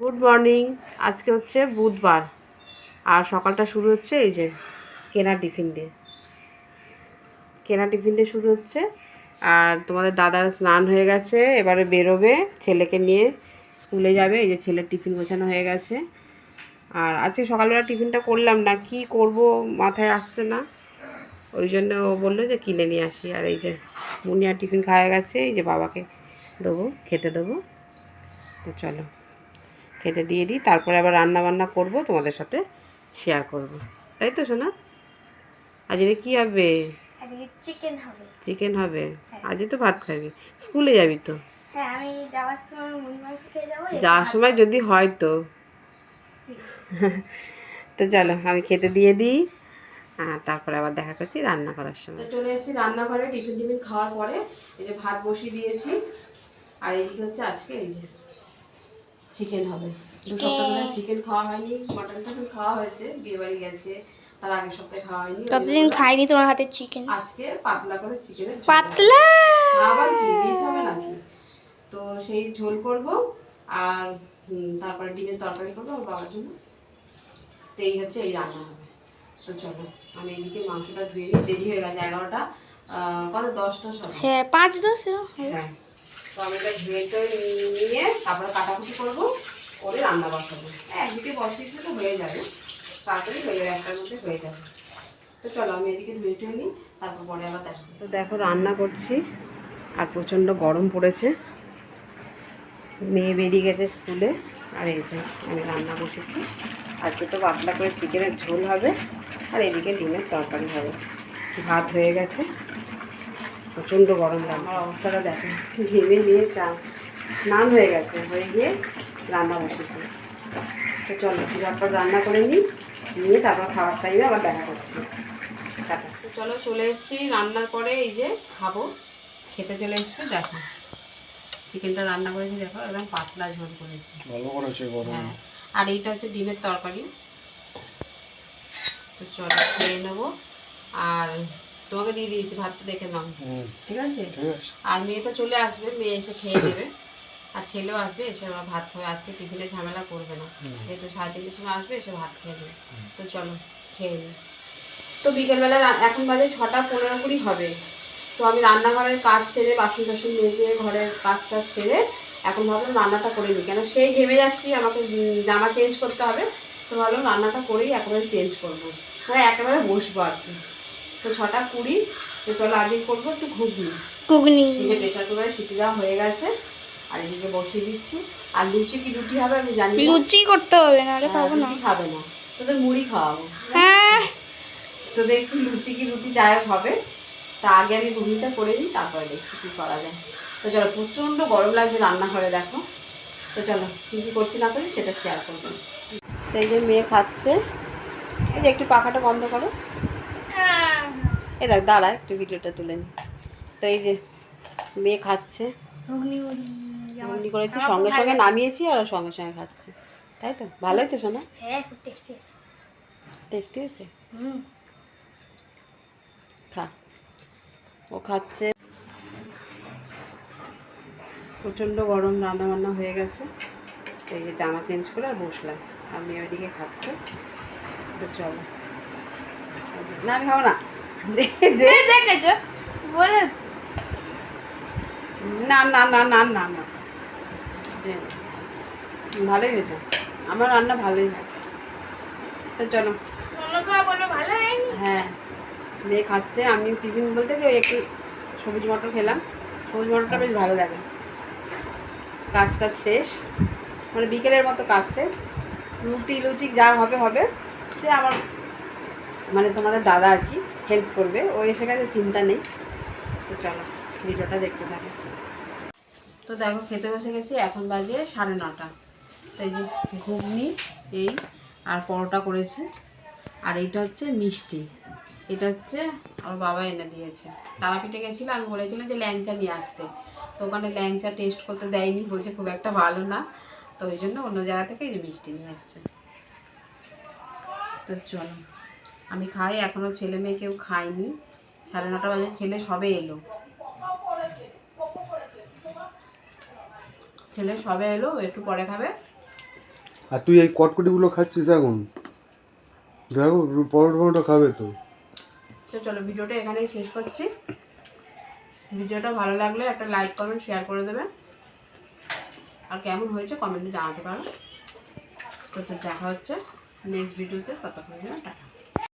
Good morning. আজকে হচ্ছে বুধবার আর সকালটা শুরু হচ্ছে এই যে কেনা টিফিন দিয়ে শুরু হচ্ছে। আর তোমাদের দাদার স্নান হয়ে গেছে, এবারে বেরোবে, ছেলেকে নিয়ে স্কুলে যাবে। এই যে ছেলের টিফিন গোছানো হয়ে গেছে। আর আজকে সকালবেলা টিফিনটা করলাম না, কি করব মাথায় আসছে না, ওই জন্য ও বললো যে কিনে নিয়ে আসি। আর এই যে মুনিয়া টিফিন খাওয়া গেছে, এই যে বাবাকে দেবো, খেতে দেবো। তো চলো খেতে দিয়ে দিই, তারপরে আবার রান্না বান্না করবো, তোমাদের সাথে শেয়ার করব, তাই তো সোনা? আজকে কি হবে? চিকেন হবে। আজকে তো ভাত খাবি, স্কুলে যাবি তো? হ্যাঁ, আমি যাওয়ার সময় মুরগি মাংস খেয়ে যাবো, যাওয়ার সময় যদি হয় তো। তো চলো আমি খেতে দিয়ে দিই, তারপরে আবার দেখা করছি রান্না করার সময়। তো চলে এসেছি রান্নাঘরে, টিফিন খাওয়ার পরে এই যে ভাত বসিয়ে দিয়েছি। আর এইদিকে হচ্ছে আজকে এই যে চিকেন হবে। 2 সপ্তাহ ধরে চিকেন খাওয়া হয়নি, মাটন টাটন খাওয়া হয়েছে, বিয়ে বাড়ি গেছে, তার আগের সপ্তাহে খাওয়া হয়নি। কতদিন খাইনি তোমার হাতের চিকেন। আজকে পাতলা করে চিকেনের পাতলা আবার কি রিচ হবে নাকি, তো সেই ঝোল করব। আর তারপরে ডিমের তরকারি করবো আমার বাবার জন্য। তো এই হচ্ছে এই রান্না হবে। তো চলো আমি এইদিকে মাংসটা ধুয়ে নিই, দেরি হয়ে গেছে 11টা, কত 10টা সব। হ্যাঁ 5-10 হ্যাঁ, তো আমি এটা ধুয়ে নিয়ে তারপরে কাটাকুটি করবো, করে রান্না বসাবো। একদিকে বসিয়ে তো হয়ে যাবে, তাড়াতাড়ি হয়ে যাবে, একটার মধ্যে হয়ে যাবে। তো চলো আমি এদিকে ধুয়ে টুয়ে নিই, তারপর পরে আবার দেখো। তো দেখো রান্না করছি, আর প্রচণ্ড গরম পড়েছে, মেয়ে বেরিয়ে গেছে স্কুলে। আর এই যে আমি রান্না বসেছি, আজকে তো পাতলা করে চিকেনের ঝোল হবে, আর এদিকে ডিমের তরকারি হবে। ভাত হয়ে গেছে, প্রচণ্ড গরম লাগে, আমার অবস্থাটা দেখো, ঘেমে নিয়ে স্নান হয়ে গেছে, হয়ে গিয়ে রান্না বসেছি। তো চলো ঝটপট রান্না করে নিয়ে তারপর খাবার টাইমে আবার দেখা করছি। তো চলো চলে এসেছি রান্নার পরে, এই যে খাবো, খেতে চলে এসেছি। দেখো চিকেনটা রান্না করেছি, দেখো একদম পাতলা ঝোল করেছি, ভালো করেছে। হ্যাঁ, আর এইটা হচ্ছে ডিমের তরকারি। তো চলো খেয়ে নেবো, আর তোমাকে দিয়ে দিয়েছি ভাতটা, দেখে নাও, ঠিক আছে? আর মেয়ে তো চলে আসবে, মেয়ে এসে খেয়ে নেবে, আর ছেলেও আসবে, এসে ওরা ভাত খাবে। আজকে টিফিনে ঝামেলা করবে না, যেহেতু 3:30টার সময় আসবে, এসে ভাত খেয়ে নেবে। তো চলো খেয়ে নিই। তো বিকেলবেলা এখন বাজে 6:15 হবে। তো আমি রান্নাঘরের কাজ সেরে, বাসন টাসন মেজে, ঘরের কাজটা সেরে এখন ভাবলাম রান্নাটা করে নিই, কেন সেই ঘেমে যাচ্ছি, আমাকে জামা চেঞ্জ করতে হবে। তো ভাবলাম রান্নাটা করেই একেবারে চেঞ্জ করবো, মানে একেবারে বসবো আর কি। তো 6:20। তো চলো আজকে করবো একটু ঘুগনি। এই যে প্রেশার কুকারে সিটি দেওয়া হয়ে গেছে, আর এদিকে বসিয়ে দিচ্ছি। আর লুচি কি রুটি হবে আমি জানি না, লুচি করতে হবে না, আরে খাবো না, রুটি খাবে না, তোদের মুড়ি খাওয়াবো। হ্যাঁ তো দেখছি লুচি কি রুটি যাই হোক হবে, তা আগে আমি ঘুগনিটা করে নিই, তারপরে দেখছি কী করা যায়। তো চলো প্রচণ্ড গরম লাগছে রান্নাঘরে, দেখো। তো চলো কী কী করছি না করি সেটা শেয়ার করবো। তো এই যে মেয়ে খাচ্ছে, এই যে একটু পাখাটা বন্ধ করো, এই দেখ দাঁড়া একটু ভিডিওটা তুলে নি। তো এই যে মেয়ে খাচ্ছে, ঘুগনি করেছি, সঙ্গে সঙ্গে নামিয়েছি আর সঙ্গে সঙ্গে খাচ্ছে, তাই তো? ভালো হয়েছে শোনা? হ্যাঁ খুব টেস্টি, টেস্টি হয়েছে, খা। ও খাচ্ছে। প্রচণ্ড গরম, রান্না বান্না হয়ে গেছে, এই যে জামা চেঞ্জ করে আর বসলাম, আর মেয়ে ওইদিকে খাচ্ছে। তো চলো, না আমি খাবো না, দেখেছো বলে না না না না না না, ভালোই হয়েছে, আমার রান্না ভালোই হয়। তো চলো, ভালো হয়নি। হ্যাঁ মেয়ে খাচ্ছে, আমি টিফিন বলতে কি ওই একটু সবুজ মটর খেলাম, সবুজ মটরটা বেশ ভালো লাগে। কাজটা শেষ, মানে বিকেলের মতো কাজ শেষ, রুটি লুচি যা হবে হবে, সে আমার মানে তোমাদের দাদা আর কি হেল্প করবে, ও এসে গেছে, চিন্তা নেই। তো চলো ভিডিওটা দেখতে থাকে। তো দেখো খেতে বসে গেছি, এখন বাজে 9:30। তো এই যে ঘুগনি এই আর পরোটা করেছি, আর এইটা হচ্ছে মিষ্টি, এটা হচ্ছে আমার বাবা এনে দিয়েছে। তারাপীঠে গেছিলো, আমি বলেছিলাম যে ল্যাংচা নিয়ে আসতে, তো ওখানে ল্যাংচা টেস্ট করতে দেয়নি, বলছে খুব একটা ভালো না, তো ওই জন্য অন্য জায়গা থেকে এই যে মিষ্টি নিয়ে আসছে। তো চলো আমি খাই, এখনও ছেলে মেয়ে কেউ খায়নি, 9:30 বাজে, ছেলে সবে এলো, একটু পরে খাবে। আর তুই এই কটকটিগুলো খাচ্ছিস এখন? দেখো পরোটা খাবে তো। তো চলো ভিডিওটা এখানেই শেষ করছি। ভিডিওটা ভালো লাগলে একটা লাইক কমেন্ট শেয়ার করে দেবে, আর কেমন হয়েছে কমেন্টে জানাতে পারো। তো দেখা হচ্ছে নেক্সট ভিডিওতে, ততক্ষণ টাটা।